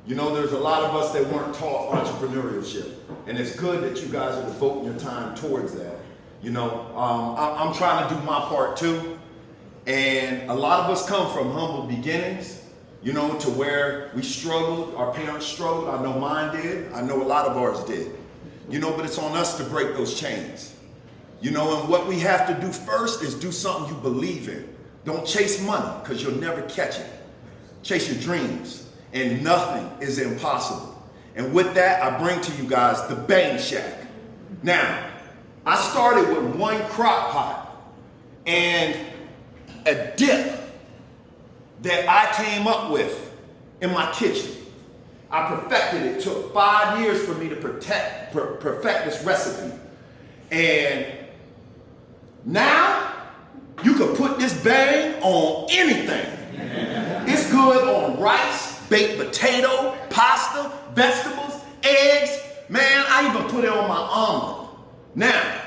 You know, there's a lot of us that weren't taught entrepreneurship, and it's good that you guys are devoting your time towards that. You know, I'm trying to do my part too, and a lot of us come from humble beginnings, you know, to where we struggled, our parents struggled. I know mine did, I know a lot of ours did. You know, but it's on us to break those chains. You know, and what we have to do first is do something you believe in. Don't chase money, because you'll never catch it. Chase your dreams, and nothing is impossible. And with that, I bring to you guys the Bang Shack. Now, I started with one crock pot and a dip that I came up with in my kitchen. I perfected it. It took 5 years for me to perfect this recipe. And now, you can put this bang on anything. It's good on rice, baked potato, pasta, vegetables, eggs. Man, I even put it on my omelet. Now,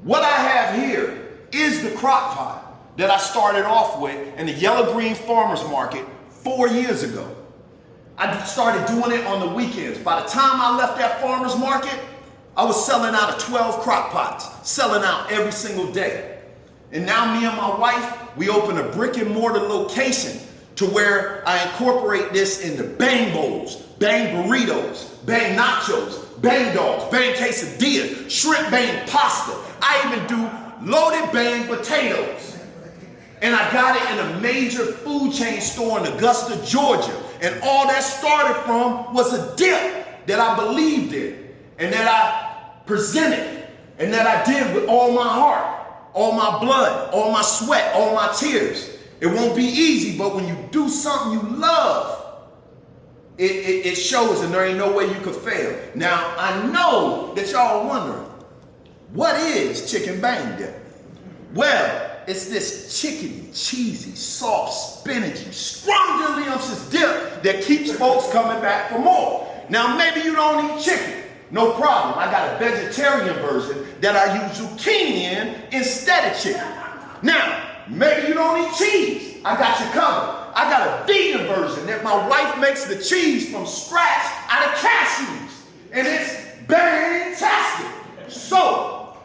what I have here is the crock pot that I started off with in the Yellow Green Farmers Market 4 years ago. I started doing it on the weekends. By the time I left that farmer's market, I was selling out of 12 crock pots, selling out every single day. And now me and my wife, we open a brick and mortar location to where I incorporate this into bang bowls, bang burritos, bang nachos, bang dogs, bang quesadillas, shrimp bang pasta. I even do loaded bang potatoes. And I got it in a major food chain store in Augusta, Georgia. And all that started from was a dip that I believed in and that I presented and that I did with all my heart, all my blood, all my sweat, all my tears. It won't be easy, but when you do something you love, it shows, and there ain't no way you could fail. Now, I know that y'all are wondering, what is chicken bang dip? Well, it's this chickeny, cheesy, soft, spinachy, scrumdiddlyumptious dip that keeps folks coming back for more. Now, maybe you don't eat chicken. No problem. I got a vegetarian version that I use zucchini in instead of chicken. Now, maybe you don't eat cheese. I got you covered. I got a vegan version that my wife makes the cheese from scratch out of cashews. And it's bang-tastic. So,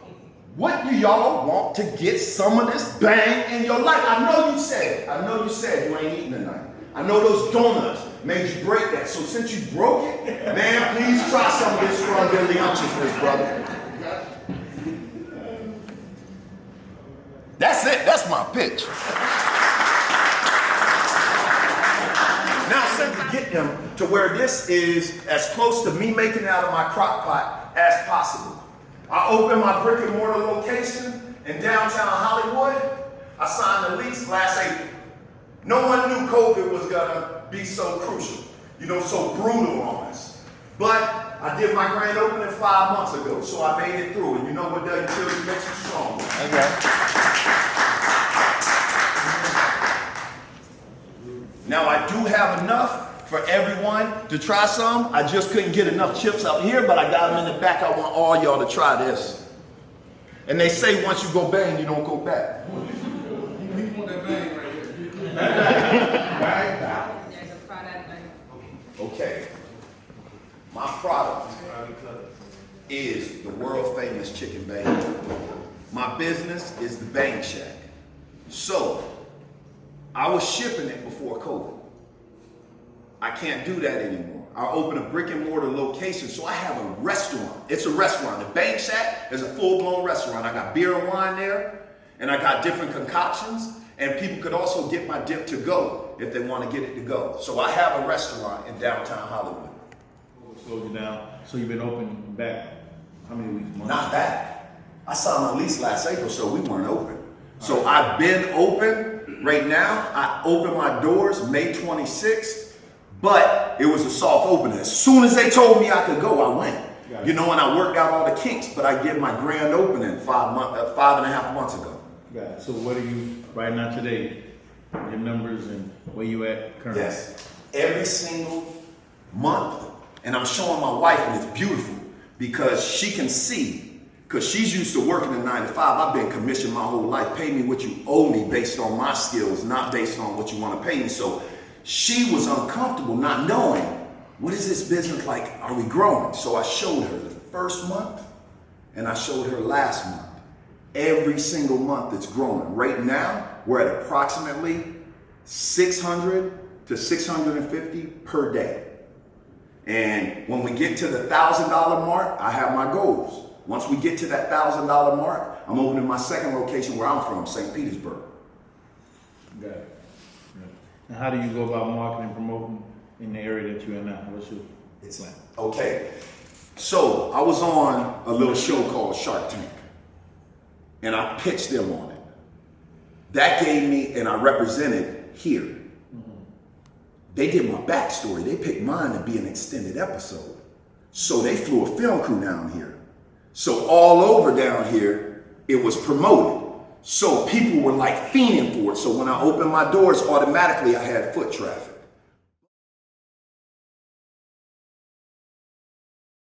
what do y'all want to get some of this bang in your life? I know you said you ain't eating tonight. I know those donuts made you break that. So since you broke it, man, please try some of this scrumdiddlyumptiousness, brother. That's it. That's my pitch. Now, since we get them to where this is as close to me making it out of my crock pot as possible, I opened my brick and mortar location in downtown Hollywood. I signed the lease last April. No one knew COVID was gonna be so crucial, you know, so brutal on us. But I did my grand opening 5 months ago, so I made it through. And you know what does utility makes you strong. Okay. Now I do have enough for everyone to try some. I just couldn't get enough chips out here, but I got them in the back. I want all y'all to try this. And they say once you go bang, you don't go back. You want that bang right here. There's a product like. Okay. My product is the world famous chicken bang. My business is the Bang Shack. So, I was shipping it before COVID. I can't do that anymore. I opened a brick and mortar location, so I have a restaurant. It's a restaurant. The Bang Shack is a full-blown restaurant. I got beer and wine there, and I got different concoctions, and people could also get my dip to go if they want to get it to go. So I have a restaurant in downtown Hollywood. What slowed you down? So you've been open back how many weeks? Months? Not back. I signed my lease last April, so we weren't open. So I've been open right now. I opened my doors May 26th, but it was a soft opening. As soon as they told me I could go, I went. You know, and I worked out all the kinks, but I did my grand opening 5.5 months ago. Got it. So what are you right now today? Your numbers and where you at currently? Yes. Every single month, and I'm showing my wife, and it's beautiful because she can see, because she's used to working a 9 to 5. I've been commissioned my whole life. Pay me what you owe me based on my skills, not based on what you want to pay me. So she was uncomfortable not knowing what is this business like? Are we growing? So I showed her the first month and I showed her last month. Every single month it's growing. Right now, we're at approximately 600 to 650 per day. And when we get to the $1,000 mark, I have my goals. Once we get to that $1,000 mark, I'm opening my second location where I'm from, St. Petersburg. Got it. And how do you go about marketing and promoting in the area that you're in now? What's your plan? Okay, so I was on a little show called Shark Tank, and I pitched them on it. That gave me, and I represented here. Mm-hmm. They did my backstory. They picked mine to be an extended episode. So they flew a film crew down here. So all over down here, it was promoted. So people were like fiending for it. So when I opened my doors, automatically I had foot traffic.